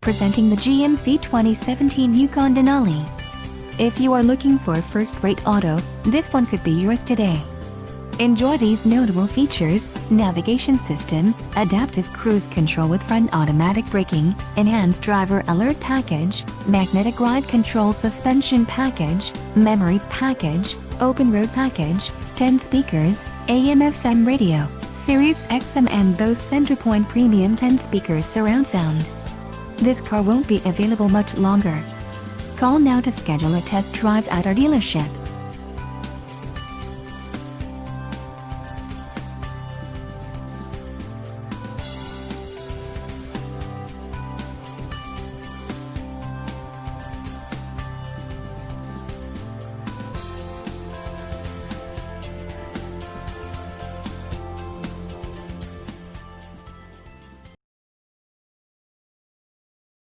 Presenting the GMC 2017 Yukon Denali. If you are looking for a first-rate auto, this one could be yours today. Enjoy these notable features: navigation system, adaptive cruise control with front automatic braking, enhanced driver alert package, magnetic ride control suspension package, memory package, open road package, 10 speakers, AM/FM radio, Sirius XM and Bose Centerpoint Premium 10 speakers surround sound. This car won't be available much longer. Call now to schedule a test drive at our dealership.